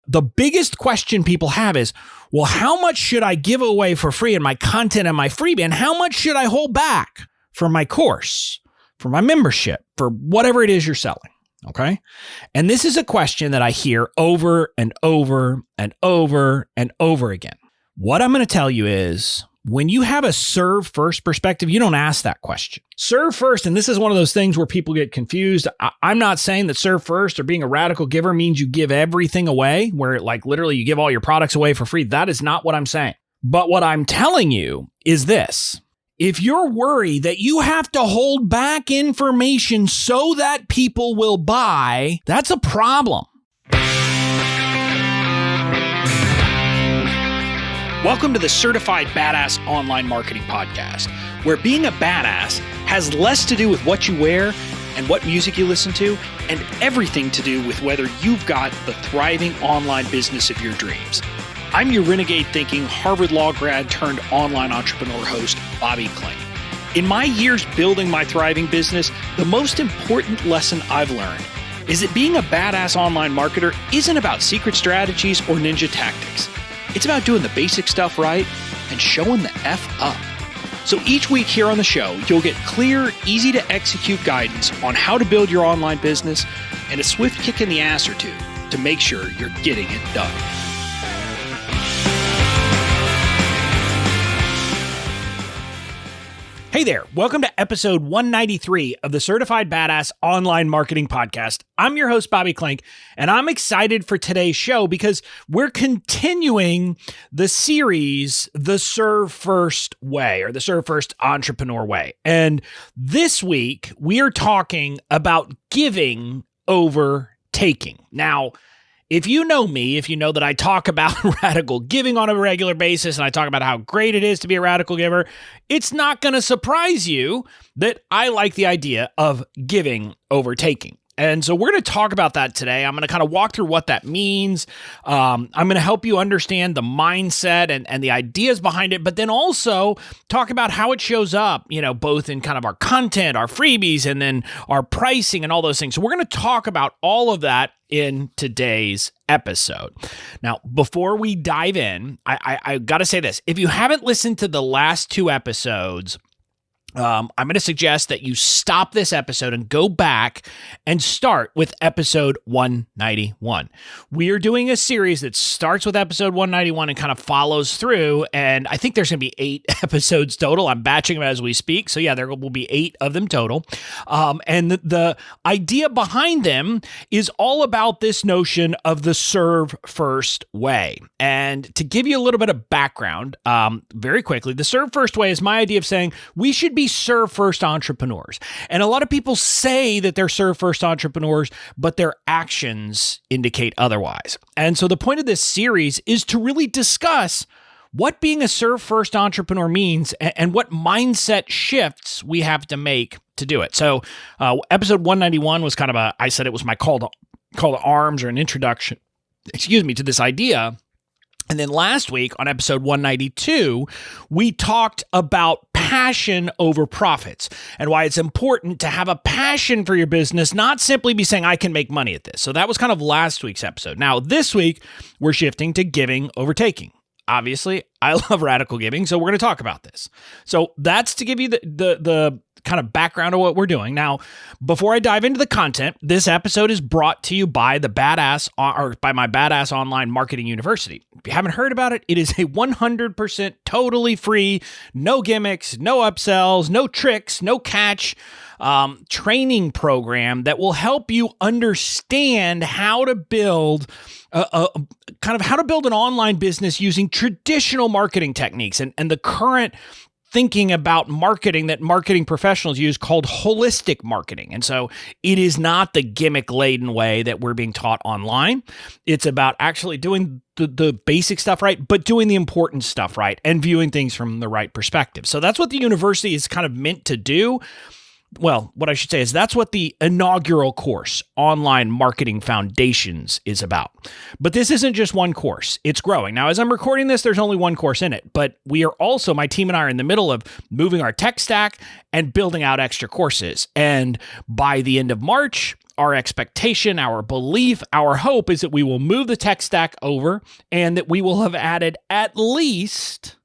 The biggest question people have is, well, how much should I give away for free in my content and my freebie? And how much should I hold back for my course, for my membership, for whatever it is you're selling? Okay. And this is a question that I hear over and over and over and over again. What I'm going to tell you is, when you have a serve first perspective, you don't ask that question. Serve first, and this is one of those things where people get confused. I'm not saying that serve first or being a radical giver means you give everything away, where like literally you give all your products away for free. That is not what I'm saying. But what I'm telling you is this. If you're worried that you have to hold back information so that people will buy, that's a problem. Welcome to the Certified Badass Online Marketing Podcast, where being a badass has less to do with what you wear and what music you listen to, and everything to do with whether you've got the thriving online business of your dreams. I'm your renegade thinking Harvard Law grad turned online entrepreneur host, Bobby Klink. In my years building my thriving business, the most important lesson I've learned is that being a badass online marketer isn't about secret strategies or ninja tactics. It's about doing the basic stuff right and showing the F up. So each week here on the show, you'll get clear, easy to execute guidance on how to build your online business and a swift kick in the ass or two to make sure you're getting it done. Hey there, welcome to episode 193 of the Certified Badass Online Marketing Podcast. I'm your host, Bobby Klink, and I'm excited for today's show because we're continuing the series, The ServeFirst Way, or the ServeFirst Entrepreneur Way. And this week, we are talking about giving over taking. Now, if you know me, if you know that I talk about radical giving on a regular basis and I talk about how great it is to be a radical giver, it's not going to surprise you that I like the idea of giving over taking. And so we're going to talk about that today. I'm going to kind of walk through what that means. I'm going to help you understand the mindset and the ideas behind it, but then also talk about how it shows up, both in kind of our content, our freebies, and then our pricing and all those things. So we're going to talk about all of that in today's episode. Now, before we dive in, I got to say this. If you haven't listened to the last two episodes, I'm going to suggest that you stop this episode and go back and start with episode 191. We are doing a series that starts with episode 191 and kind of follows through, and I think there's going to be 8 episodes total. I'm batching them as we speak, so yeah, there will be 8 of them total. And the idea behind them is all about this notion of the serve first way. And to give you a little bit of background, very quickly, the serve first way is my idea of saying we should be serve first entrepreneurs. And a lot of people say that they're serve first entrepreneurs, but their actions indicate otherwise. And so the point of this series is to really discuss what being a serve first entrepreneur means and what mindset shifts we have to make to do it. So episode 191 was kind of I said it was my call to arms or an introduction, to this idea. And then last week on episode 192, we talked about passion over profits and why it's important to have a passion for your business, not simply be saying, I can make money at this. So that was kind of last week's episode. Now, this week, we're shifting to giving over taking. Obviously, I love radical giving, so we're going to talk about this. So that's to give you the kind of background of what we're doing. Now, before I dive into the content, this episode is brought to you by by my Badass Online Marketing University. If you haven't heard about it, it is a 100% totally free, no gimmicks, no upsells, no tricks, no catch training program that will help you understand how to build how to build an online business using traditional marketing techniques and the current thinking about marketing that marketing professionals use called holistic marketing. And so it is not the gimmick-laden way that we're being taught online. It's about actually doing the basic stuff right, but doing the important stuff right and viewing things from the right perspective. So that's what the university is kind of meant to do. Well, what I should say is that's what the inaugural course, Online Marketing Foundations, is about. But this isn't just one course. It's growing. Now, as I'm recording this, there's only one course in it, but we are also, my team and I are in the middle of moving our tech stack and building out extra courses. And by the end of March, our expectation, our belief, our hope is that we will move the tech stack over and that we will have added at least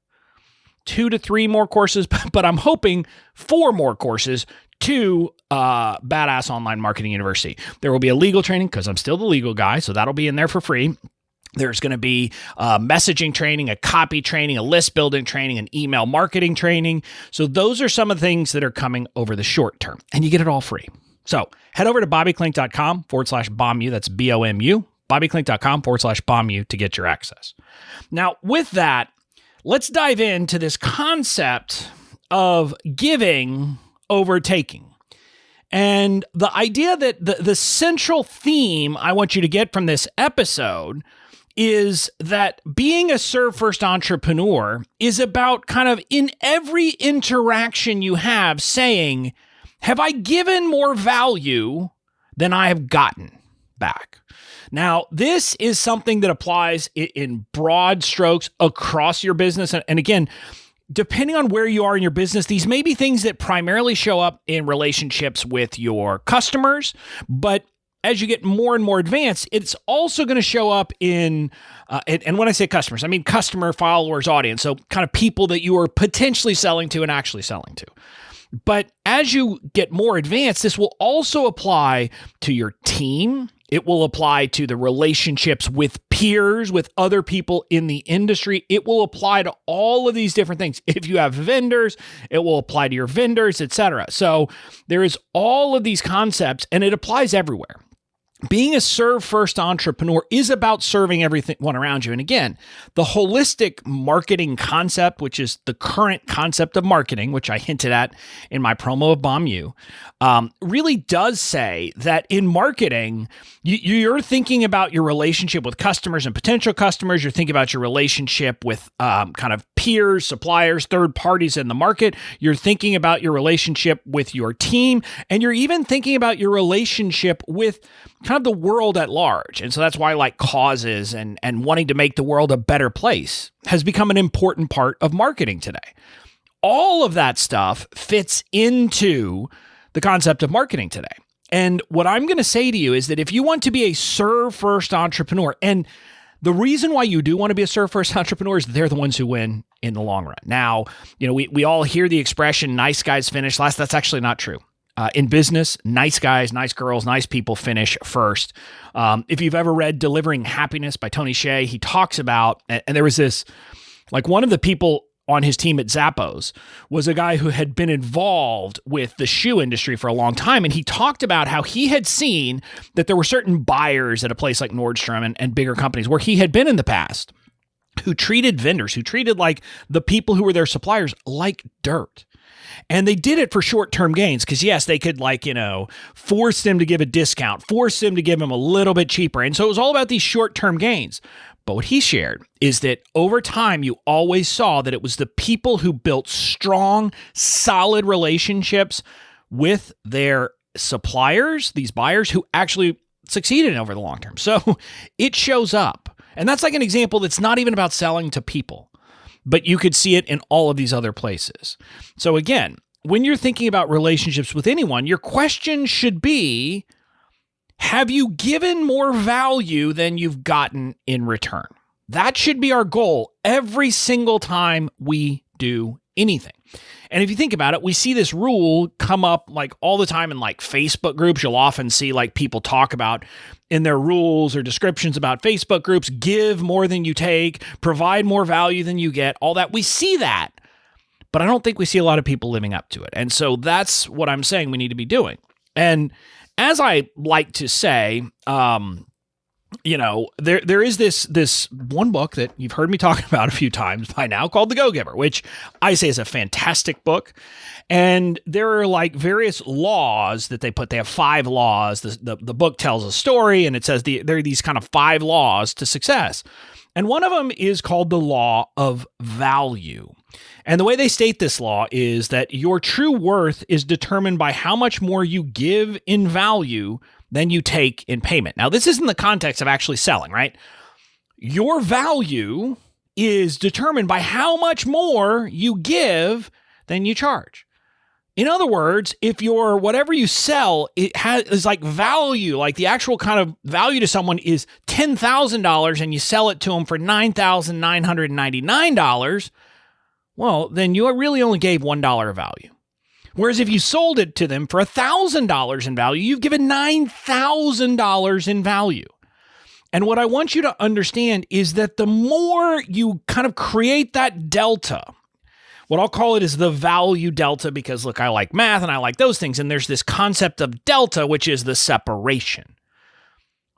2 to 3 more courses, but I'm hoping 4 more courses to Badass Online Marketing University. There will be a legal training because I'm still the legal guy, so that'll be in there for free. There's going to be messaging training, a copy training, a list building training, an email marketing training. So those are some of the things that are coming over the short term, and you get it all free. So head over to bobbyklink.com/BOMU. That's BOMU, bobbyklink.com/BOMU to get your access. Now, with that, let's dive into this concept of giving over taking. And the idea that the central theme I want you to get from this episode is that being a ServeFirst entrepreneur is about kind of in every interaction you have saying, have I given more value than I have gotten back? Now, this is something that applies in broad strokes across your business. And again, depending on where you are in your business, these may be things that primarily show up in relationships with your customers, but as you get more and more advanced, it's also going to show up in, and when I say customers, I mean customer, followers, audience, so kind of people that you are potentially selling to and actually selling to. But as you get more advanced, this will also apply to your team. It will apply to the relationships with peers, with other people in the industry. It will apply to all of these different things. If you have vendors, it will apply to your vendors, etc. So there is all of these concepts, and it applies everywhere. Being a serve-first entrepreneur is about serving everyone around you. And again, the holistic marketing concept, which is the current concept of marketing, which I hinted at in my promo of BOMU, really does say that in marketing, you're thinking about your relationship with customers and potential customers. You're thinking about your relationship with kind of peers, suppliers, third parties in the market. You're thinking about your relationship with your team, and you're even thinking about your relationship with kind of the world at large. And so that's why like causes and wanting to make the world a better place has become an important part of marketing today. All of that stuff fits into the concept of marketing today. And what I'm going to say to you is that if you want to be a serve-first entrepreneur, and the reason why you do want to be a serve-first entrepreneur is that they're the ones who win in the long run. Now, we all hear the expression, nice guys finish last. That's actually not true. In business, nice guys, nice girls, nice people finish first. If you've ever read Delivering Happiness by Tony Hsieh, he talks about, and there was this, like one of the people on his team at Zappos was a guy who had been involved with the shoe industry for a long time. And he talked about how he had seen that there were certain buyers at a place like Nordstrom and bigger companies where he had been in the past who treated vendors, who treated like the people who were their suppliers like dirt. And they did it for short-term gains because, yes, they could force them to give a discount, force them to give them a little bit cheaper. And so it was all about these short-term gains. But what he shared is that over time, you always saw that it was the people who built strong, solid relationships with their suppliers, these buyers, who actually succeeded over the long term. So it shows up. And that's like an example that's not even about selling to people, but you could see it in all of these other places. So again, when you're thinking about relationships with anyone, your question should be, have you given more value than you've gotten in return? That should be our goal every single time we do anything. And if you think about it, we see this rule come up like all the time in like Facebook groups. You'll often see like people talk about in their rules or descriptions about Facebook groups, give more than you take, provide more value than you get, all that. We see that, but I don't think we see a lot of people living up to it. And so that's what I'm saying we need to be doing. And as I like to say, there is this one book that you've heard me talk about a few times by now called The Go-Giver, which I say is a fantastic book. And there are like various laws that they put. They have 5 laws. The book tells a story, and it says there are these kind of 5 laws to success. And one of them is called the law of value. And the way they state this law is that your true worth is determined by how much more you give in value than you take in payment. Now, this is in the context of actually selling, right? Your value is determined by how much more you give than you charge. In other words, if your whatever you sell, is like value, like the actual kind of value to someone is $10,000 and you sell it to them for $9,999, well, then you really only gave $1 of value. Whereas if you sold it to them for $1,000 in value, you've given $9,000 in value. And what I want you to understand is that the more you kind of create that delta, what I'll call it is the value delta, because look, I like math and I like those things. And there's this concept of delta, which is the separation,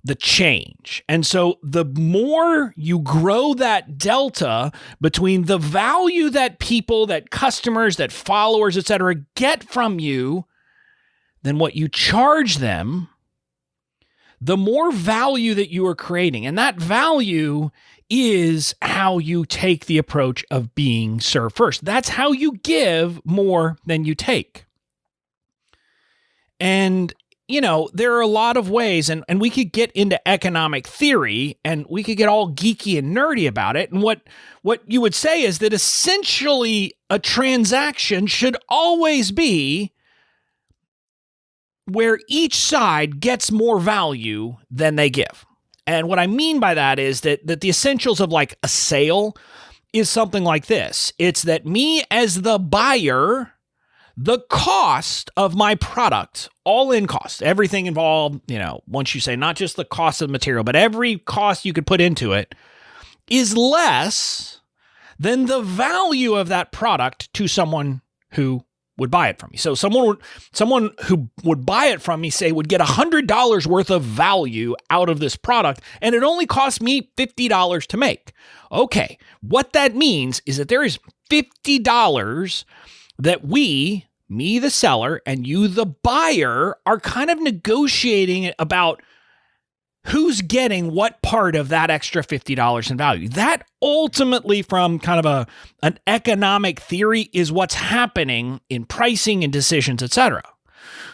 the change. And so the more you grow that delta between the value that people, that customers, that followers, et cetera, get from you than what you charge them, the more value that you are creating. And that value is how you take the approach of being serve first. That's how you give more than you take. And, there are a lot of ways, and we could get into economic theory and we could get all geeky and nerdy about it. And what you would say is that essentially a transaction should always be where each side gets more value than they give. And what I mean by that is that the essentials of like a sale is something like this. It's that me as the buyer, the cost of my product, all in cost, everything involved, once you say not just the cost of the material, but every cost you could put into it is less than the value of that product to someone who would buy it from me. So someone who would buy it from me, say, would get $100 worth of value out of this product, and it only cost me $50 to make. Okay, what that means is that there is $50 that me the seller, and you, the buyer, are kind of negotiating about who's getting what part of that extra $50 in value. That ultimately, from kind of an economic theory, is what's happening in pricing and decisions, etc.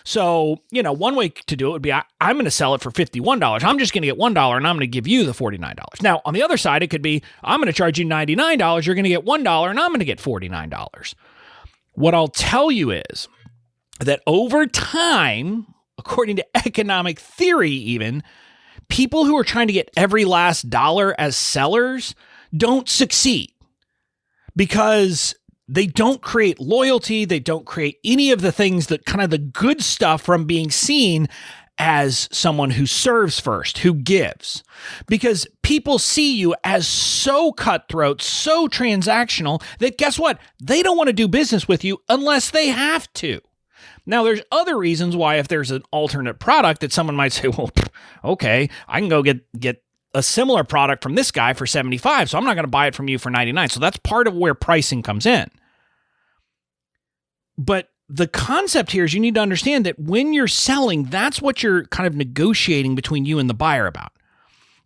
So, one way to do it would be, I'm going to sell it for $51. I'm just going to get $1 and I'm going to give you the $49. Now, on the other side, it could be, I'm going to charge you $99. You're going to get $1 and I'm going to get $49. What I'll tell you is that over time, according to economic theory even, people who are trying to get every last dollar as sellers don't succeed because they don't create loyalty. They don't create any of the things that kind of the good stuff from being seen as someone who serves first, who gives, because people see you as so cutthroat, so transactional that guess what? They don't want to do business with you unless they have to. Now, there's other reasons why, if there's an alternate product, that someone might say, well, okay, I can go get a similar product from this guy for $75, so I'm not going to buy it from you for $99. So that's part of where pricing comes in. But the concept here is you need to understand that when you're selling, that's what you're kind of negotiating between you and the buyer about,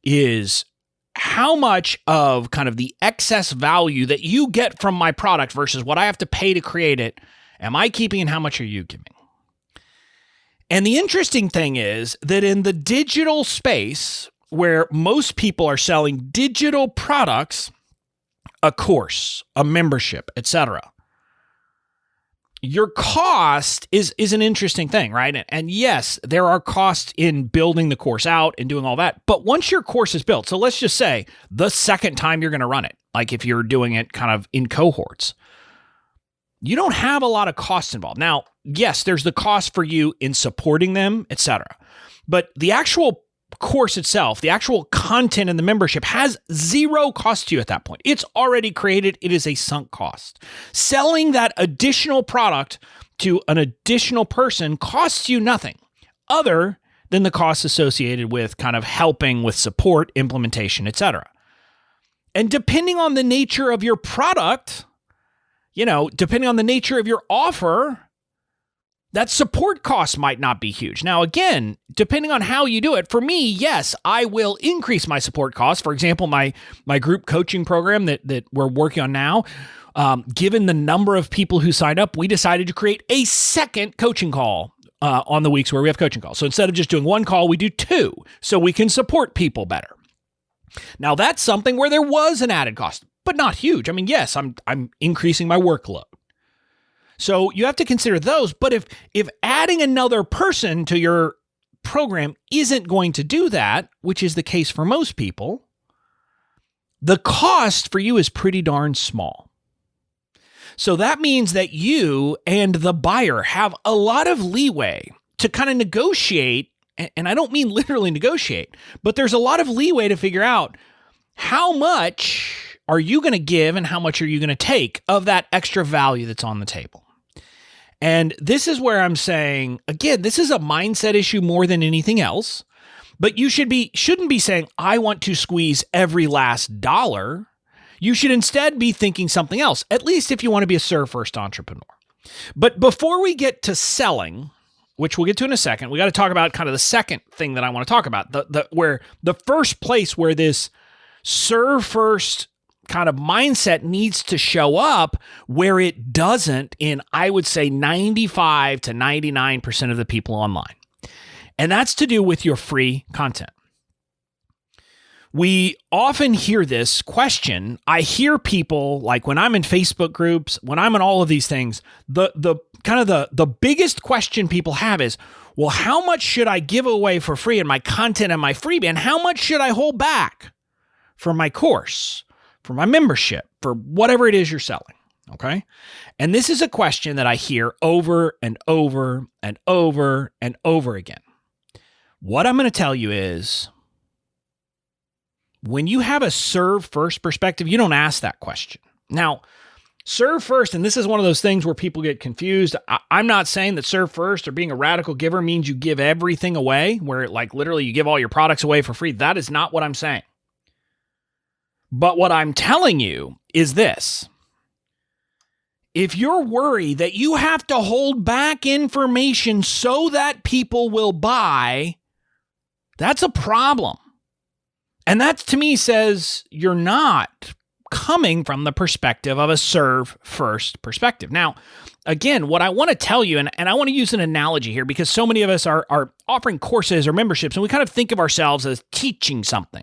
is how much of kind of the excess value that you get from my product versus what I have to pay to create it am I keeping, and how much are you giving? And the interesting thing is that in the digital space, where most people are selling digital products, a course, a membership, etc., your cost is an interesting thing, right? And yes, there are costs in building the course out and doing all that. But once your course is built, so let's just say the second time you're going to run it, like if you're doing it kind of in cohorts, you don't have a lot of costs involved. Now, yes, there's the cost for you in supporting them, etc. But the actual course itself, the actual content in the membership, has zero cost to you at that point. It's already created. It is a sunk cost. Selling that additional product to an additional person costs you nothing other than the costs associated with kind of helping with support, implementation, etc. And depending on the nature of your product, depending on the nature of your offer, that support cost might not be huge. Now, again, depending on how you do it, for me, yes, I will increase my support costs. For example, my group coaching program that we're working on now, given the number of people who signed up, we decided to create a second coaching call on the weeks where we have coaching calls. So instead of just doing one call, we do two, so we can support people better. Now, that's something where there was an added cost, but not huge. I mean, yes, I'm increasing my workload. So you have to consider those. But if adding another person to your program isn't going to do that, which is the case for most people, the cost for you is pretty darn small. So that means that you and the buyer have a lot of leeway to kind of negotiate, and I don't mean literally negotiate, but there's a lot of leeway to figure out how much are you going to give and how much are you going to take of that extra value that's on the table. And this is where I'm saying, again, this is a mindset issue more than anything else, but you shouldn't be saying, I want to squeeze every last dollar. You should instead be thinking something else, at least if you want to be a ServeFirst entrepreneur. But before we get to selling, which we'll get to in a second, we got to talk about kind of the second thing that I want to talk about, where the first place where this ServeFirst kind of mindset needs to show up, where it doesn't in, I would say, 95 to 99% of the people online. And that's to do with your free content. We often hear this question. I hear people, like when I'm in Facebook groups, when I'm in all of these things, the biggest question people have is, well, how much should I give away for free in my content and my freebie? And how much should I hold back for my course, for my membership, for whatever it is you're selling? Okay. And this is a question that I hear over and over and over and over again. What I'm going to tell you is, when you have a ServeFirst perspective, you don't ask that question. Now, ServeFirst, and this is one of those things where people get confused. I'm not saying that ServeFirst or being a radical giver means you give everything away, where like literally you give all your products away for free. That is not what I'm saying. But what I'm telling you is this. If you're worried that you have to hold back information so that people will buy, that's a problem. And that, to me, says you're not coming from the perspective of a ServeFirst perspective. Now, again, what I want to tell you, and I want to use an analogy here, because so many of us are offering courses or memberships, and we kind of think of ourselves as teaching something.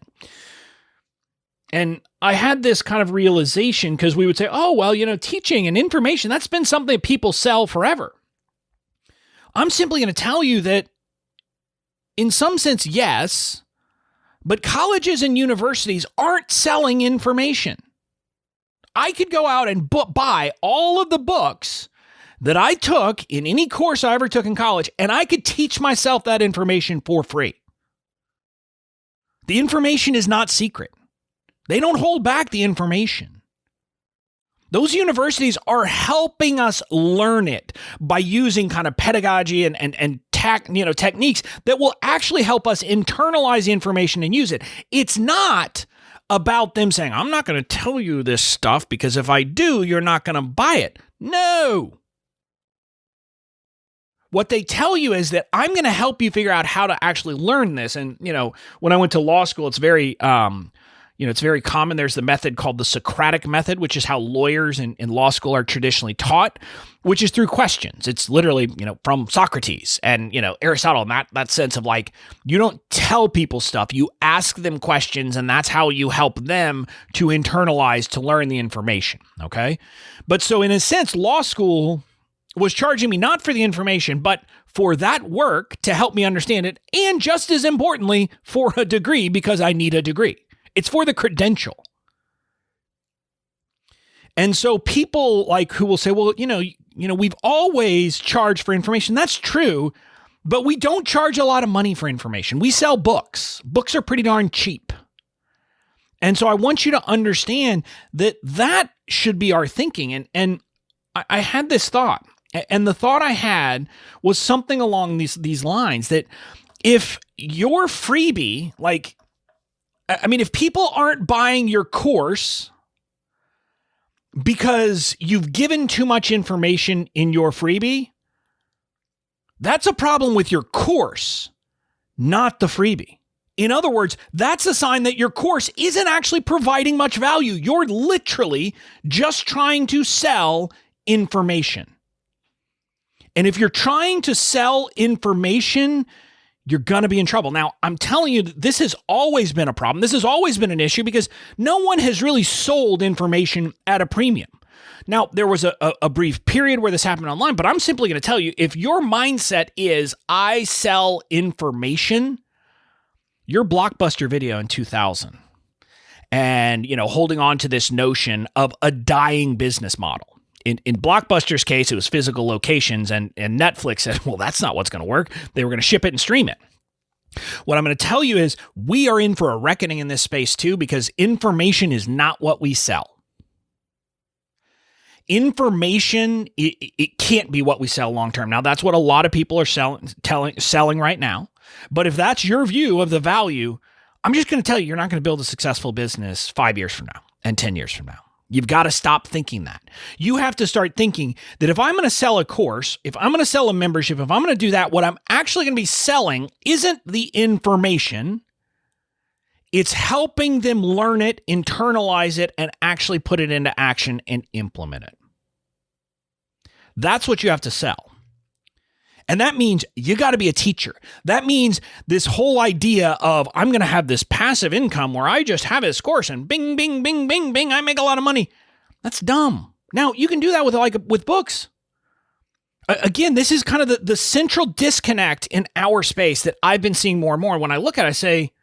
And I had this kind of realization because we would say, oh, well, teaching and information, that's been something that people sell forever. I'm simply going to tell you that in some sense, yes, but colleges and universities aren't selling information. I could go out and buy all of the books that I took in any course I ever took in college, and I could teach myself that information for free. The information is not secret. They don't hold back the information. Those universities are helping us learn it by using kind of pedagogy and techniques that will actually help us internalize the information and use it. It's not about them saying, I'm not going to tell you this stuff because if I do, you're not going to buy it. No. What they tell you is that I'm going to help you figure out how to actually learn this. And, when I went to law school, it's very common. There's the method called the Socratic Method, which is how lawyers in law school are traditionally taught, which is through questions. It's literally, from Socrates and, Aristotle, and that sense of like, you don't tell people stuff, you ask them questions, and that's how you help them to internalize, to learn the information, okay? But so in a sense, law school was charging me not for the information, but for that work to help me understand it, and just as importantly, for a degree, because I need a degree. It's for the credential. And so people like who will say, well, we've always charged for information. That's true, but we don't charge a lot of money for information. We sell books. Books are pretty darn cheap. And so I want you to understand that should be our thinking. And I had this thought, and the thought I had was something along these lines, that if your freebie, if people aren't buying your course because you've given too much information in your freebie, that's a problem with your course, not the freebie. In other words, that's a sign that your course isn't actually providing much value. You're literally just trying to sell information. And if you're trying to sell information, you're going to be in trouble. Now, I'm telling you, this has always been a problem. This has always been an issue because no one has really sold information at a premium. Now, there was a brief period where this happened online, but I'm simply going to tell you, if your mindset is, I sell information, your Blockbuster video in 2000 and, holding on to this notion of a dying business model. In Blockbuster's case, it was physical locations, and Netflix said, well, that's not what's going to work. They were going to ship it and stream it. What I'm going to tell you is we are in for a reckoning in this space too, because information is not what we sell. Information, it can't be what we sell long-term. Now, that's what a lot of people are selling right now. But if that's your view of the value, I'm just going to tell you, you're not going to build a successful business 5 years from now and 10 years from now. You've got to stop thinking that. You have to start thinking that if I'm going to sell a course, if I'm going to sell a membership, if I'm going to do that, what I'm actually going to be selling isn't the information. It's helping them learn it, internalize it, and actually put it into action and implement it. That's what you have to sell. And that means you got to be a teacher. That means this whole idea of I'm going to have this passive income where I just have this course and bing, bing, bing, bing, bing, I make a lot of money. That's dumb. Now, you can do that with books. Again, this is kind of the central disconnect in our space that I've been seeing more and more. When I look at it, I say,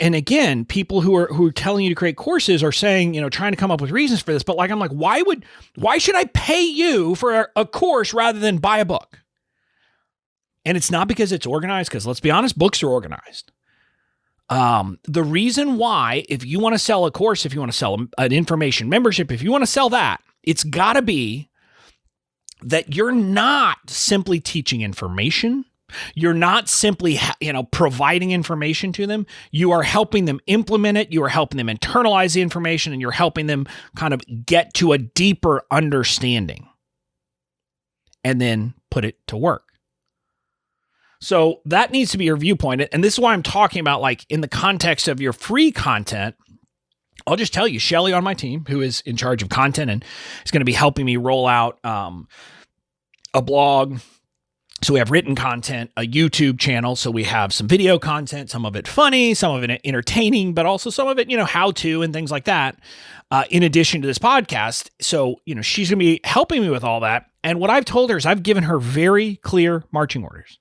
and again, people who are telling you to create courses are saying, trying to come up with reasons for this. But I'm like, why should I pay you for a course rather than buy a book? And it's not because it's organized, because let's be honest, books are organized. The reason why, if you want to sell a course, if you want to sell an information membership, if you want to sell that, it's got to be that you're not simply teaching information. You're not simply, providing information to them. You are helping them implement it. You are helping them internalize the information, and you're helping them kind of get to a deeper understanding and then put it to work. So that needs to be your viewpoint. And this is why I'm talking about, in the context of your free content. I'll just tell you, Shelly on my team, who is in charge of content and is going to be helping me roll out a blog. So we have written content, a YouTube channel. So we have some video content, some of it funny, some of it entertaining, but also some of it, how to and things like that, in addition to this podcast. So, she's going to be helping me with all that. And what I've told her is I've given her very clear marching orders.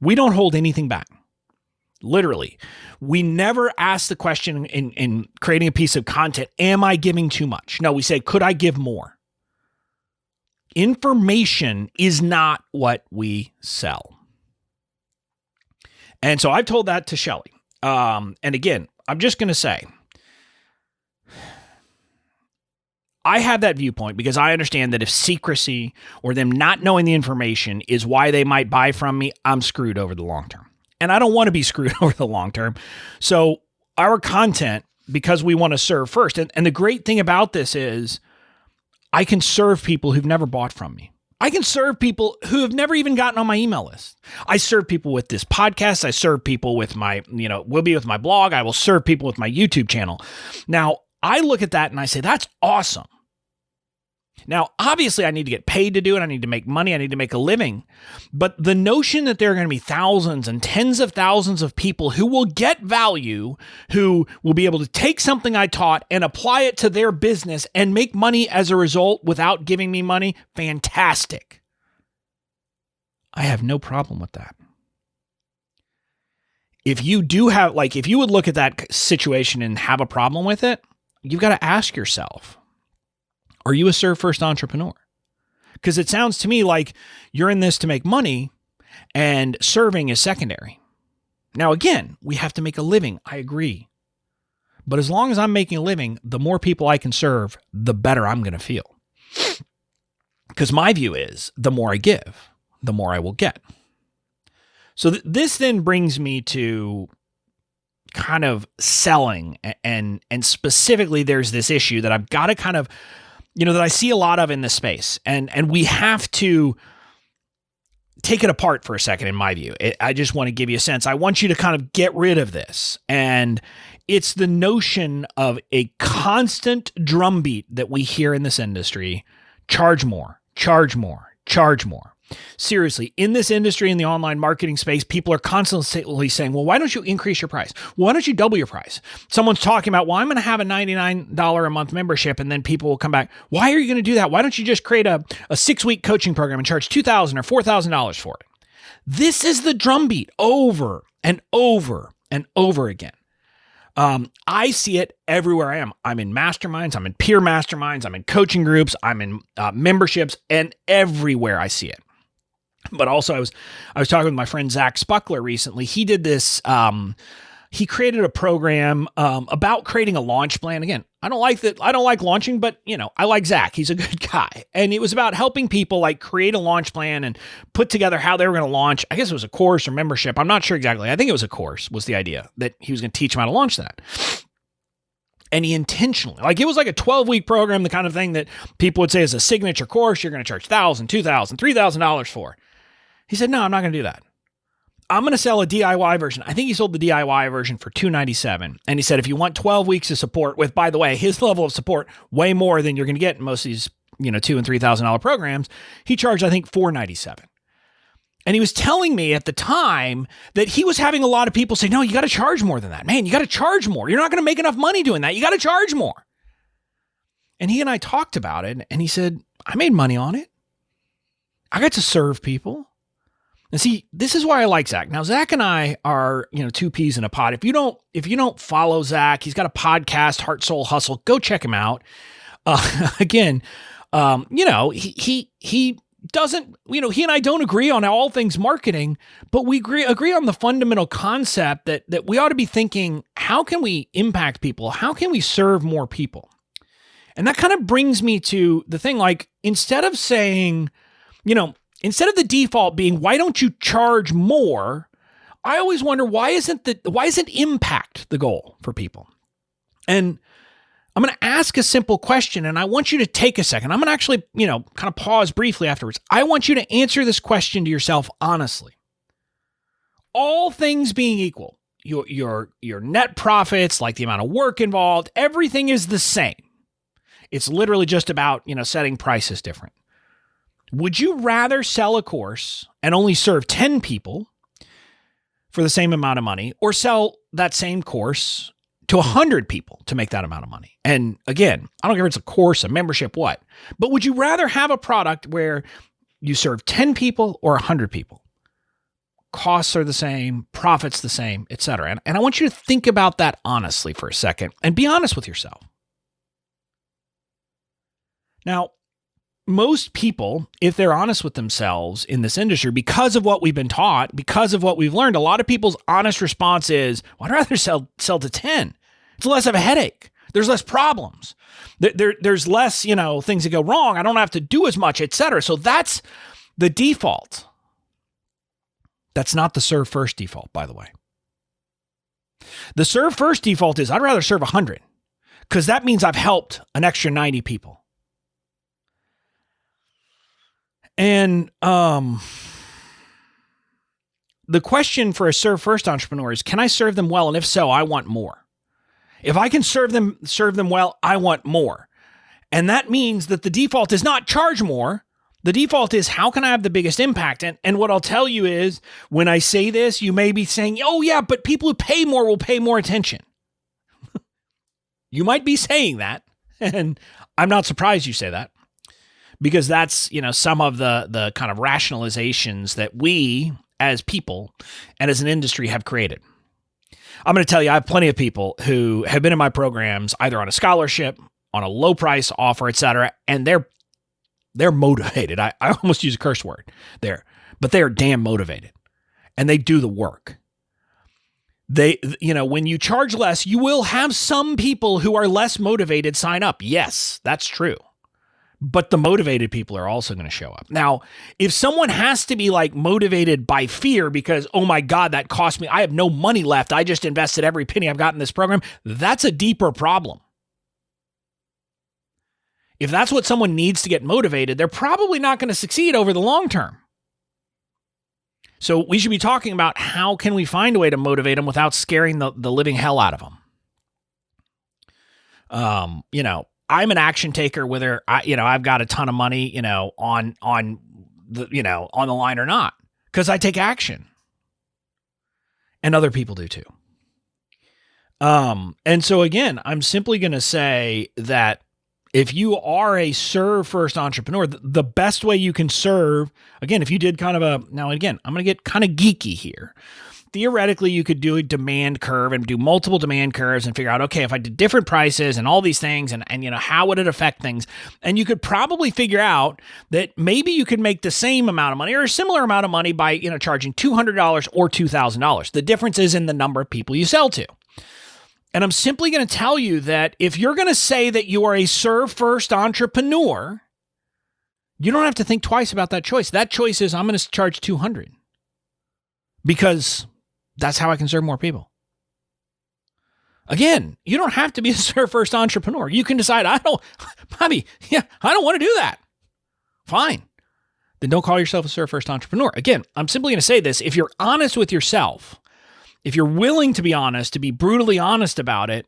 We don't hold anything back. Literally. We never ask the question in creating a piece of content, am I giving too much? No, we say, could I give more? Information is not what we sell. And so I've told that to Shelly. And again, I'm just going to say, I have that viewpoint because I understand that if secrecy or them not knowing the information is why they might buy from me, I'm screwed over the long term. And I don't want to be screwed over the long term. So our content, because we want to serve first. And the great thing about this is, I can serve people who've never bought from me. I can serve people who have never even gotten on my email list. I serve people with this podcast. I serve people with my, will be with my blog. I will serve people with my YouTube channel. Now, I look at that and I say, that's awesome. Now, obviously, I need to get paid to do it. I need to make money. I need to make a living. But the notion that there are going to be thousands and tens of thousands of people who will get value, who will be able to take something I taught and apply it to their business and make money as a result without giving me money, fantastic. I have no problem with that. If you do have, if you would look at that situation and have a problem with it, you've got to ask yourself, are you a ServeFirst entrepreneur? Because it sounds to me like you're in this to make money and serving is secondary. Now, again, we have to make a living. I agree. But as long as I'm making a living, the more people I can serve, the better I'm going to feel. Because my view is the more I give, the more I will get. So this then brings me to kind of selling. And specifically, there's this issue that I've got to kind of, that I see a lot of in this space. And we have to take it apart for a second, in my view. I just want to give you a sense. I want you to kind of get rid of this. And it's the notion of a constant drumbeat that we hear in this industry. Charge more, charge more, charge more. Seriously, in this industry, in the online marketing space, people are constantly saying, well, why don't you increase your price? Why don't you double your price? Someone's talking about, well, I'm going to have a $99 a month membership. And then people will come back. Why are you going to do that? Why don't you just create a 6-week coaching program and charge $2,000 or $4,000 for it? This is the drumbeat over and over and over again. I see it everywhere I am. I'm in masterminds, I'm in peer masterminds, I'm in coaching groups, I'm in memberships, and everywhere I see it. But also, I was talking with my friend Zach Spuckler recently. He did this. He created a program about creating a launch plan. Again, I don't like that. I don't like launching, but I like Zach. He's a good guy, and it was about helping people like create a launch plan and put together how they were going to launch. I guess it was a course or membership. I'm not sure exactly. I think it was a course. Was the idea that he was going to teach them how to launch that. And he intentionally, it was like a 12-week program, the kind of thing that people would say is a signature course. You're going to charge $1,000, $2,000, $3,000 for. He said, no, I'm not going to do that. I'm going to sell a DIY version. I think he sold the DIY version for $297. And he said, if you want 12 weeks of support with, by the way, his level of support, way more than you're going to get in most of these, $2,000 and $3,000 programs, he charged, I think, $497. And he was telling me at the time that he was having a lot of people say, no, you got to charge more than that. Man, you got to charge more. You're not going to make enough money doing that. You got to charge more. And he and I talked about it. And he said, I made money on it. I got to serve people. And see, this is why I like Zach. Now, Zach and I are, two peas in a pod. If you don't follow Zach, he's got a podcast, Heart, Soul, Hustle. Go check him out. Again, he doesn't, he and I don't agree on all things marketing, but we agree on the fundamental concept that we ought to be thinking, how can we impact people? How can we serve more people? And that kind of brings me to the thing, instead of saying, instead of the default being, why don't you charge more? I always wonder, why isn't impact the goal for people? And I'm going to ask a simple question, and I want you to take a second. I'm going to actually, kind of pause briefly afterwards. I want you to answer this question to yourself honestly. All things being equal, your net profits, like the amount of work involved, everything is the same. It's literally just about, setting prices different. Would you rather sell a course and only serve 10 people for the same amount of money, or sell that same course to 100 people to make that amount of money? And again, I don't care if it's a course, a membership, what, but would you rather have a product where you serve 10 people or 100 people? Costs are the same, profits the same, etc. And I want you to think about that honestly for a second and be honest with yourself. Now, most people, if they're honest with themselves in this industry, because of what we've been taught, because of what we've learned, a lot of people's honest response is, well, I'd rather sell to 10. It's less of a headache. There's less problems. There's less, things that go wrong. I don't have to do as much, etc. So that's the default. That's not the serve first default, by the way. The serve first default is, I'd rather serve 100 because that means I've helped an extra 90 people. And the question for a serve first entrepreneur is, can I serve them well? And if so, I want more. If I can serve them well, I want more. And that means that the default is not charge more. The default is, how can I have the biggest impact? And what I'll tell you is, when I say this, you may be saying, oh yeah, but people who pay more will pay more attention. You might be saying that, and I'm not surprised you say that. Because that's, some of the kind of rationalizations that we as people and as an industry have created. I'm going to tell you, I have plenty of people who have been in my programs either on a scholarship, on a low price offer, etc., and they're motivated. I almost use a curse word there, but they are damn motivated, and they do the work. They, when you charge less, you will have some people who are less motivated sign up. Yes, that's true. But the motivated people are also going to show up. Now, if someone has to be motivated by fear because, oh my God, that cost me, I have no money left, I just invested every penny I've got in this program, that's a deeper problem. If that's what someone needs to get motivated, they're probably not going to succeed over the long term. So we should be talking about, how can we find a way to motivate them without scaring the living hell out of them? I'm an action taker, whether I've got a ton of money, on on the line or not, because I take action. And other people do too. And so again, I'm simply going to say that if you are a serve first entrepreneur, the best way you can serve, again, if you did now again, I'm going to get kind of geeky here. Theoretically, you could do a demand curve and do multiple demand curves and figure out, okay, if I did different prices and all these things and how would it affect things? And you could probably figure out that maybe you could make the same amount of money or a similar amount of money by, charging $200 or $2,000. The difference is in the number of people you sell to. And I'm simply going to tell you that if you're going to say that you are a serve first entrepreneur, you don't have to think twice about that choice. That choice is I'm going to charge $200 because that's how I can serve more people. Again, you don't have to be a serve first entrepreneur. You can decide, I don't want to do that. Fine. Then don't call yourself a serve first entrepreneur. Again, I'm simply going to say this. If you're honest with yourself, if you're willing to be honest, to be brutally honest about it,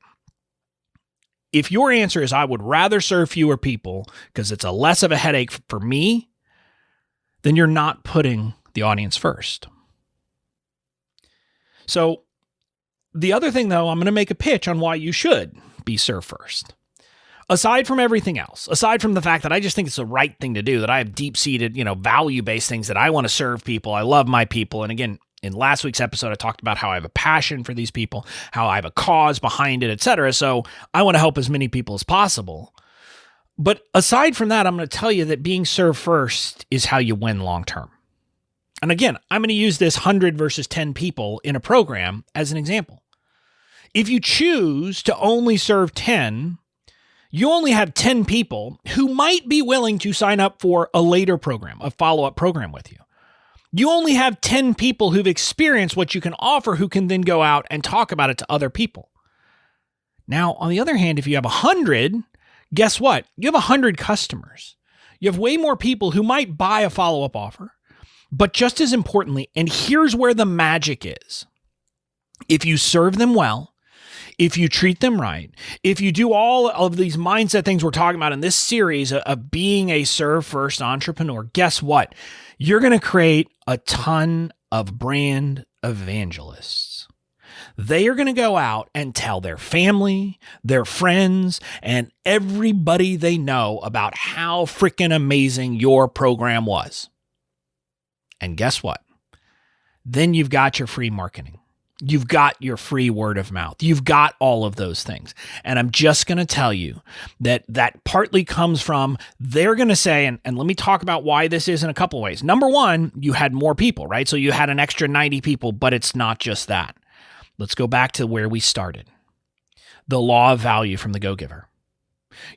if your answer is I would rather serve fewer people because it's a less of a headache for me, then you're not putting the audience first. So the other thing, though, I'm going to make a pitch on why you should be serve first. Aside from everything else, aside from the fact that I just think it's the right thing to do, that I have deep-seated, value-based things that I want to serve people. I love my people. And again, in last week's episode, I talked about how I have a passion for these people, how I have a cause behind it, etc. So I want to help as many people as possible. But aside from that, I'm going to tell you that being served first is how you win long term. And again, I'm going to use this 100 versus 10 people in a program as an example. If you choose to only serve 10, you only have 10 people who might be willing to sign up for a later program, a follow-up program with you. You only have 10 people who've experienced what you can offer who can then go out and talk about it to other people. Now, on the other hand, if you have 100, guess what? You have 100 customers. You have way more people who might buy a follow-up offer. But just as importantly, and here's where the magic is, if you serve them well, if you treat them right, if you do all of these mindset things we're talking about in this series of being a serve-first entrepreneur, guess what? You're going to create a ton of brand evangelists. They are going to go out and tell their family, their friends, and everybody they know about how freaking amazing your program was. And guess what? Then you've got your free marketing. You've got your free word of mouth. You've got all of those things. And I'm just going to tell you that partly comes from they're going to say, and let me talk about why this is in a couple of ways. Number one, you had more people, right? So you had an extra 90 people, but it's not just that. Let's go back to where we started. The law of value from the Go-Giver.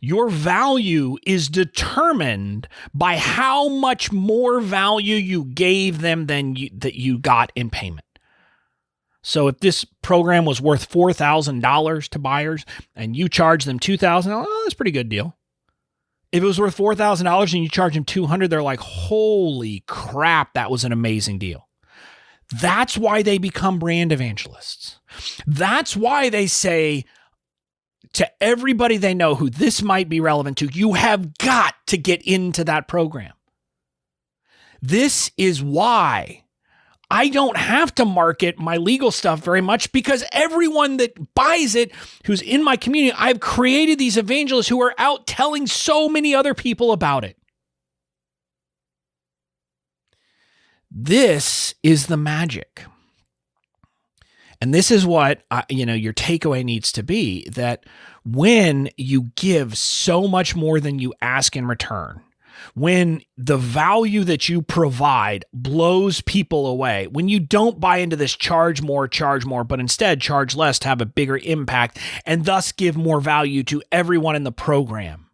Your value is determined by how much more value you gave them than that you got in payment. So if this program was worth $4,000 to buyers and you charge them $2,000, oh, that's a pretty good deal. If it was worth $4,000 and you charge them $200, they're like, holy crap, that was an amazing deal. That's why they become brand evangelists. That's why they say to everybody they know who this might be relevant to, you have got to get into that program. This is why I don't have to market my legal stuff very much, because everyone that buys it who's in my community, I've created these evangelists who are out telling so many other people about it. This is the magic. And this is what, your takeaway needs to be, that when you give so much more than you ask in return, when the value that you provide blows people away, when you don't buy into this charge more, but instead charge less to have a bigger impact and thus give more value to everyone in the program,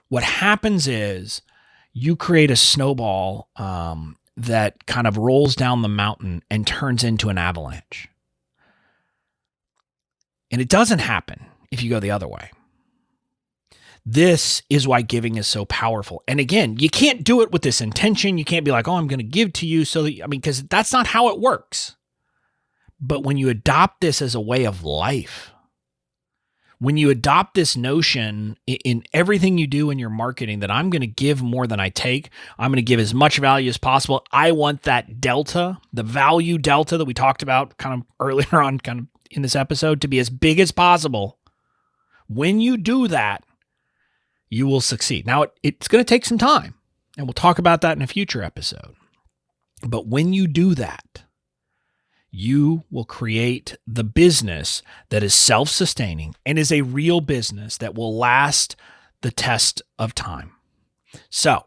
what happens is you create a snowball that kind of rolls down the mountain and turns into an avalanche. And it doesn't happen if you go the other way. This is why giving is so powerful. And again, you can't do it with this intention. You can't be like, oh, I'm going to give to you because that's not how it works. But when you adopt this as a way of life, when you adopt this notion in everything you do in your marketing that I'm going to give more than I take, I'm going to give as much value as possible. I want that delta, the value delta that we talked about kind of earlier on kind of in this episode, to be as big as possible. When you do that, you will succeed. Now, it's going to take some time, and we'll talk about that in a future episode. But when you do that, you will create the business that is self-sustaining and is a real business that will last the test of time. So,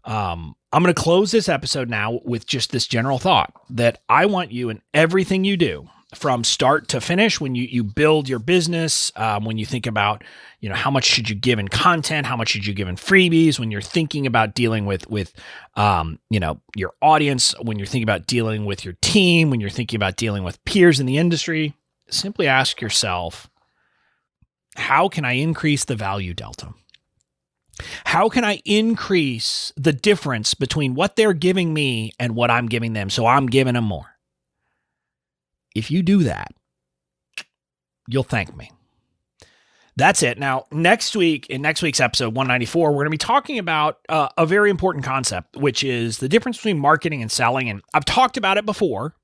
I'm going to close this episode now with just this general thought that I want you in everything you do, from start to finish, when you build your business, when you think about, how much should you give in content, how much should you give in freebies, when you're thinking about dealing with your audience, when you're thinking about dealing with your team, when you're thinking about dealing with peers in the industry, simply ask yourself, how can I increase the value delta? How can I increase the difference between what they're giving me and what I'm giving them, so I'm giving them more? If you do that, you'll thank me. That's it. Now, in next week's episode 194, we're going to be talking about a very important concept, which is the difference between marketing and selling. And I've talked about it before,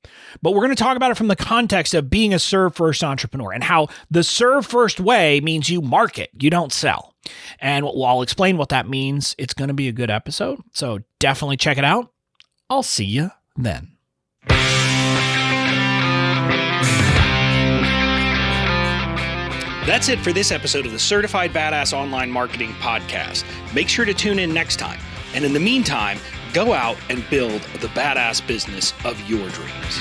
but we're going to talk about it from the context of being a serve-first entrepreneur, and how the serve-first way means you market, you don't sell. And I'll explain what that means. It's going to be a good episode, so definitely check it out. I'll see you then. That's it for this episode of the Certified Badass Online Marketing Podcast. Make sure to tune in next time. And in the meantime, go out and build the badass business of your dreams.